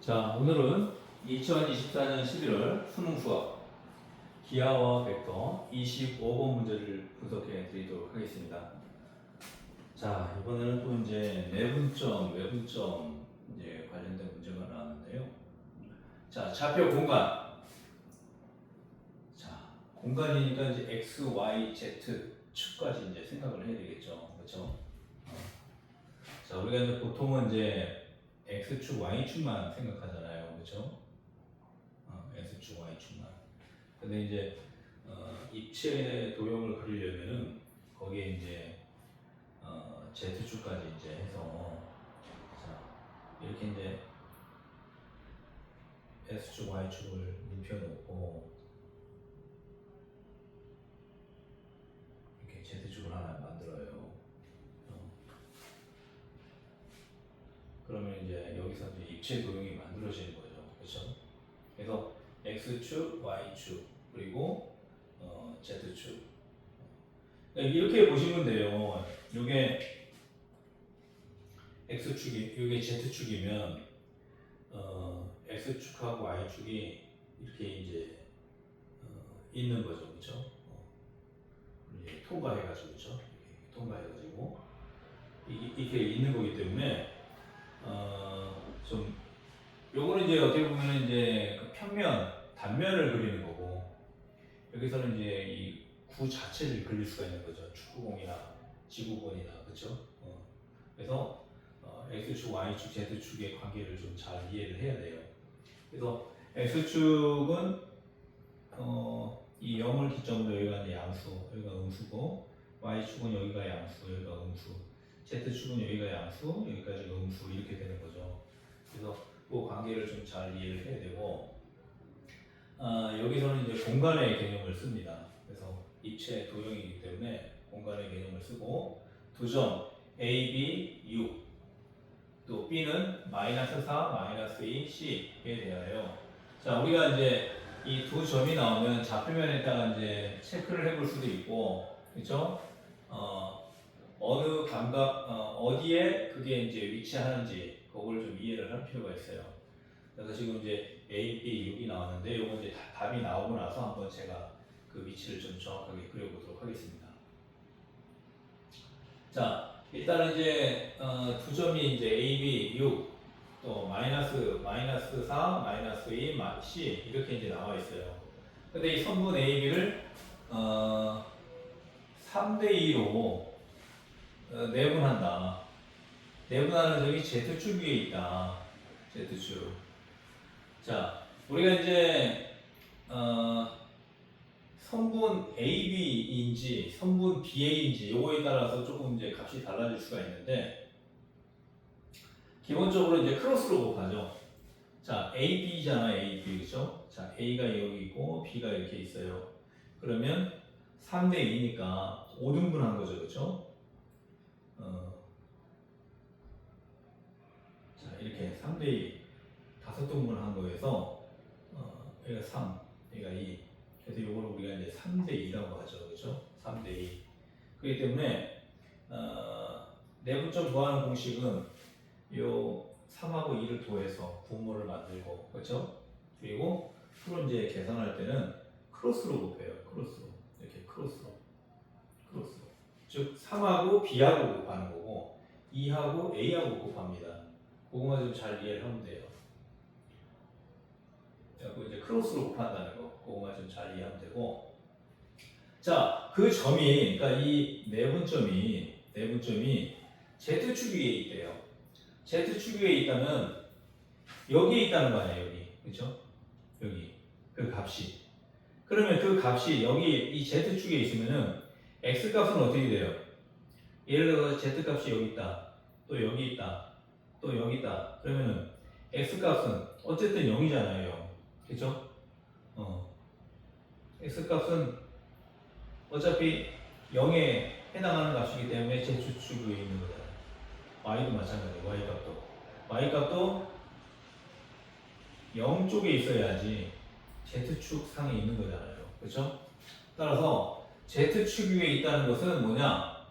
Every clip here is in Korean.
자, 오늘은 2024년 11월 수능 수학 기하와 벡터 25번 문제를 분석해 드리도록 하겠습니다. 자, 이번에는 또 이제 내분점, 외분점 이제 관련된 문제가 나왔는데요. 자, 좌표 공간. 자, 공간이니까 이제 x, y, z 축까지 이제 생각을 해야 되겠죠. 그렇죠? 자, 우리가 이제 보통은 이제 x축, y축만 생각하잖아요. 그렇죠? x축, y축만. 근데 이제 입체 도형을 그리려면은 거기에 이제 z축까지 이제 해서 자, 이렇게 이제 x축, y축을 눕혀 놓고 이렇게 z축을 하나 만들어요. 그러면 이제 여기서 이제 입체 도형이 만들어지는 거죠. 그렇죠? 그래서 x축, y축, 그리고 z축. 이렇게 보시면 돼요. 이게 x축이, 이게 z축이면 x축하고 y축이 이렇게 이제 있는 거죠. 그렇죠? 이제 통과해가지고, 그렇죠? 통과해가지고 이렇게 있는 거기 때문에 좀 요거는 이제 어떻게 보면 이제 그 평면, 단면을 그리는 거고, 여기서는 이제 이 구 자체를 그릴 수가 있는 거죠. 축구공이나 지구본이나, 그렇죠? 그래서 x축, y축, z축의 관계를 좀 잘 이해를 해야 돼요. 그래서 x축은 이 0을 기점으로 여기가 이제 양수, 여기가 음수고, y축은 여기가 양수, 여기가 음수, z축은 여기가 양수, 여기까지가 음수, 이렇게 되는 거죠. 그래서 그 관계를 좀 잘 이해를 해야 되고, 여기서는 이제 공간의 개념을 씁니다. 그래서 입체 도형이기 때문에 공간의 개념을 쓰고, 두 점 A, B, 6, 또 B는 마이너스 4, 마이너스 2, C에 대하여. 자, 우리가 이제 이 두 점이 나오면 좌표면에다가 이제 체크를 해볼 수도 있고, 그렇죠? 어느 감각, 어디에 그게 이제 위치하는지 그걸 좀 이해를 할 필요가 있어요. 그래서 지금 이제 A, B, 6이 나왔는데 이거 이제 답이 나오고 나서 한번 제가 그 위치를 좀 정확하게 그려보도록 하겠습니다. 자, 일단은 이제 두 점이 이제 A, B, 6, 또 마이너스 4, 마이너스 2, C 이렇게 이제 나와 있어요. 근데 이 선분 A, B를 3대 2로 내분한다. 내분하는 점이 Z축 위에 있다. Z축. 자, 우리가 이제 선분 AB인지 선분 BA인지 요거에 따라서 조금 이제 값이 달라질 수가 있는데, 기본적으로 이제 크로스로 곱하죠. 자, AB잖아, AB, 그죠? 자, A가 여기 있고 B가 이렇게 있어요. 그러면 3대 2니까 5등분 한 거죠, 그죠? 자, 이렇게 3대 2 5등분 한 거에서 얘가 3, 얘가 2. 그래서 이거를 우리가 이제 3대 2라고 하죠, 그렇죠? 3대 2. 그렇기 때문에 내분점 구하는 공식은 요 3하고 2를 더해서 분모를 만들고, 그렇죠? 그리고 풀을 이제 계산할 때는 크로스로 곱해요. 크로스로. 이렇게 크로스로. 즉 3하고 B하고 곱하는 거고 2하고 A하고 곱합니다. 그거만 좀 잘 이해를 하면 돼요. 그리고 이제 크로스로 곱한다는 거, 그거만 좀 잘 이해하면 되고. 자, 그 점이, 그러니까 이 내분점이 Z축 위에 있대요. Z축 위에 있다면 여기에 있다는 거 아니에요, 여기, 그렇죠? 여기 그 값이. 그러면 그 값이 여기 이 Z축에 있으면은 X 값은 어떻게 돼요? 예를 들어서 Z 값이 여기 있다, 또 여기 있다, 또 여기 있다. 그러면은 X 값은 어쨌든 0이잖아요. 그죠? X값은 어차피 0에 해당하는 값이기 때문에 Z축 위에 있는 거잖아요. Y도 마찬가지예요. Y값도 0 쪽에 있어야지 Z축 상에 있는 거잖아요. 그렇죠? 따라서 Z축 위에 있다는 것은 뭐냐?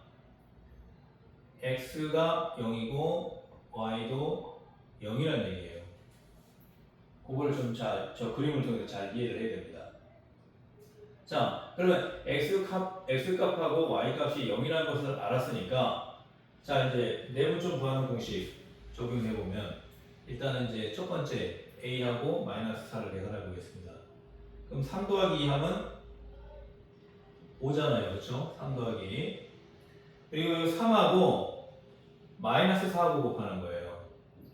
X가 0이고 Y도 0이라는 얘기예요. 그걸 좀 저 그림을 통해서 잘 이해를 해야 됩니다. 자, 그러면 x 값하고 y 값이 0이라는 것을 알았으니까, 자 이제 내분점 구하는 공식 적용해 보면 일단은 이제 첫 번째 a하고 마이너스 4를 계산해 보겠습니다. 그럼 3 더하기 2 하면 5잖아요, 그렇죠? 3 더하기 2. 그리고 3하고 마이너스 4하고 곱하는 거예요.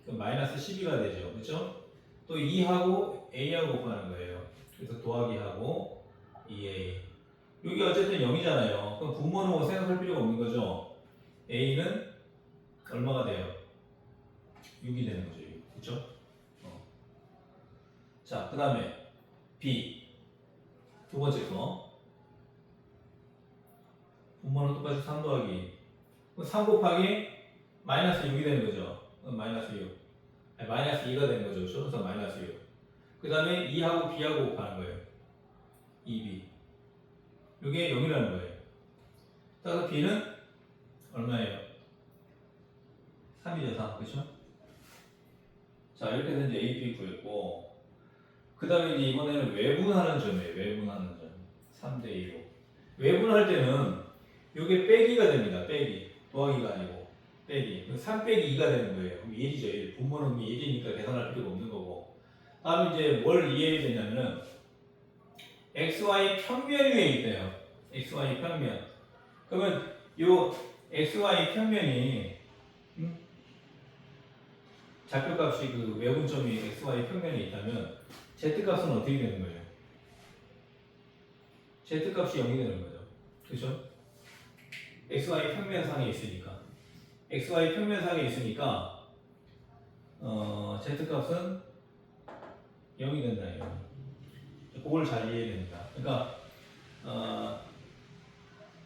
그럼 마이너스 12가 되죠, 그렇죠? 또 2하고 a하고 곱하는 거예요. 그래서 더하기 하고 2a. 여기 어쨌든 0이잖아요. 그럼 분모는 뭐 생각할 필요가 없는 거죠. a는 얼마가 돼요? 6이 되는 거죠, 6. 그렇죠? 자, 그 다음에 b 두 번째 거. 분모는 똑같이 3 더하기 3 곱하기 마이너스 6이 되는 거죠. 마이너스 6. 아니, 마이너스 2가 되는 거죠. 그렇죠? 그래서 마이너스 6. 그 다음에 2하고 b하고 곱하는 거예요. 2b. 이게 0이라는 거예요. 따라서 b는 얼마예요? 3이죠, 3. 그렇죠? 자, 이렇게 해서 이제 a, b 구했고, 그 다음에 이제 이번에는 외분하는 점이에요. 외분하는 점. 3대 2로. 외분할 때는 이게 빼기가 됩니다. 빼기. 더하기가 아니고 빼기. 3 빼기 2가 되는 거예요. 그럼 1이죠. 1. 분모는 1이니까 계산할 필요가 없는 거고. 다음에 이제 뭘 이해해야 되냐면은 xy 평면 위에 있대요. xy 평면. 그러면 요 xy 평면이 좌표값이 그 외분점이 xy 평면에 있다면 z값은 어떻게 되는 거예요? z값이 0이 되는 거죠. 그렇죠? xy 평면상에 있으니까. xy 평면상에 있으니까 z값은 0이 된다. 0. 그걸 잘 이해해야 됩니다. 그러니까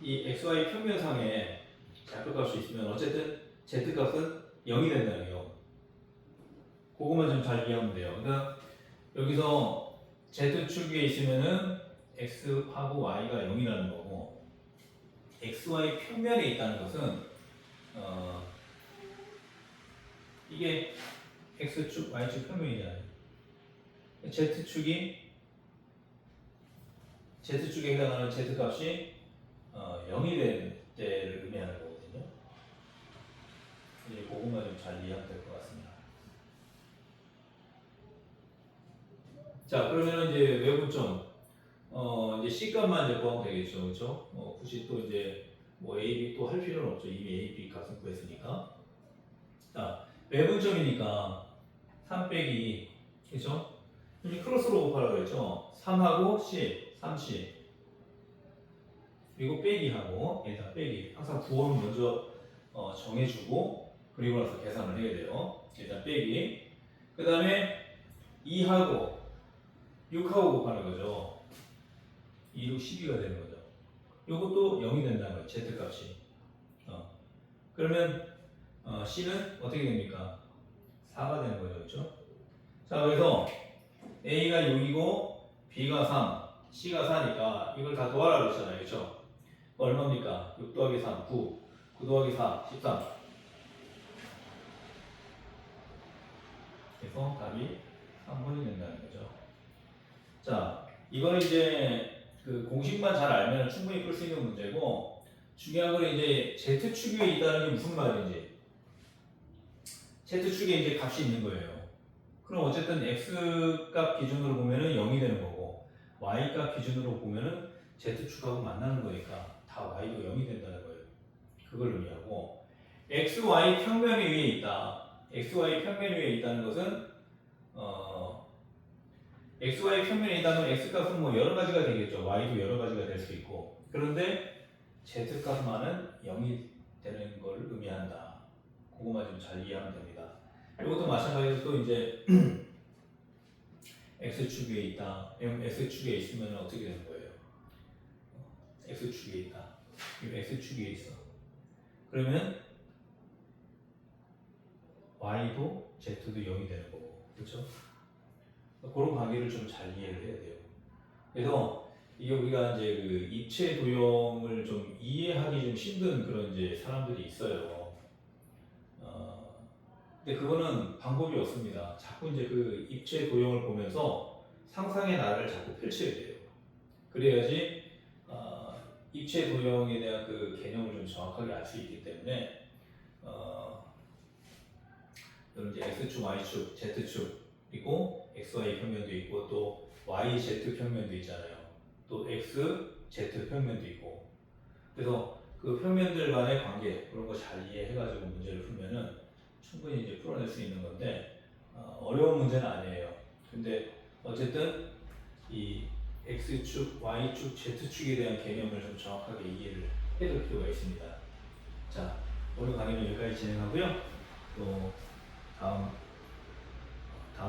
이 xy 평면상에 좌표값이 있으면 어쨌든 z값은 0이 된다는 거. 그것만 좀 잘 이해하면 돼요. 그러니까 여기서 z축 위에 있으면은 x하고 y가 0이라는 거고, xy 평면에 있다는 것은 이게 x축, y축 평면이잖아요. z축에 해당하는 z값이 0이 된 때를 의미하는 거거든요. 이제 그것만 좀 잘 이해하면 될 것 같습니다. 자, 그러면 이제 외분점 이제 C값만 이제 구하면 되겠죠, 그렇죠? 굳이 또 이제 뭐 A, B 또 할 필요는 없죠. 이미 A, B 값은 구했으니까. 자, 외분점이니까 3 빼기 2, 그렇죠? 이제 크로스로 곱하라고 그랬죠. 3하고 C, 3C. 그리고 빼기하고 일단 빼기. 항상 구호는 먼저 정해주고 그리고 나서 계산을 해야 돼요. 일단 빼기. 그 다음에 2하고 6하고 곱하는 거죠. 2, 6, 12가 되는 거죠. 이것도 0이 된다는 거예요. z값이. 그러면 C는 어떻게 됩니까? 4가 되는 거죠. 그렇죠? 자, 그래서 A가 6이고 B가 3, C가 4니까 이걸 다 더하라고 그랬잖아요. 그렇죠? 얼마입니까? 6 더하기 3, 9. 9 더하기 4, 13. 그래서 답이 3번이 된다는 거죠. 자, 이거는 이제 그 공식만 잘 알면 충분히 풀 수 있는 문제고, 중요한 건 이제 z축 위에 있다는 게 무슨 말인지. z축에 이제 값이 있는 거예요. 그럼 어쨌든 x값 기준으로 보면은 0이 되는 거고, y값 기준으로 보면은 z축하고 만나는 거니까 다 y도 0이 된다는 거예요. 그걸 의미하고, xy 평면 위에 있다. xy 평면 위에 있다는 것은 xy 평면에 있다면 x값은 뭐 여러 가지가 되겠죠. y도 여러 가지가 될 수 있고. 그런데 z값만은 0이 되는 걸 의미한다. 그것만 좀 잘 이해하면 됩니다. 이것도 마찬가지로 또 이제 x축 위에 있다. x축에 있으면 어떻게 되는 거예요? x축에 있다. x축 위에 있어. 그러면 y도 z도 0이 되는 거고. 그렇죠? 그런 관계를 좀 잘 이해를 해야 돼요. 그래서 이게 우리가 이제 그 입체 도형을 좀 이해하기 좀 힘든 그런 이제 사람들이 있어요. 근데 그거는 방법이 없습니다. 자꾸 이제 그 입체 도형을 보면서 상상의 나래를 자꾸 펼쳐야 돼요. 그래야지 입체 도형에 대한 그 개념을 좀 정확하게 알 수 있기 때문에 여러분 이제 x축, y축, z축 그리고 xy 평면도 있고 또 yz 평면도 있잖아요. 또 x, z 평면도 있고 그래서 그 평면들 간의 관계 그런 거 잘 이해해가지고 문제를 풀면은 충분히 이제 풀어낼 수 있는 건데 어려운 문제는 아니에요. 근데 어쨌든 이 x축, y축, z축에 대한 개념을 좀 정확하게 이해를 해둘 필요가 있습니다. 자, 오늘 강의는 여기까지 진행하고요. 또 다음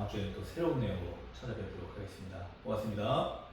주에는 또 새로운 내용으로 찾아뵙도록 하겠습니다. 고맙습니다.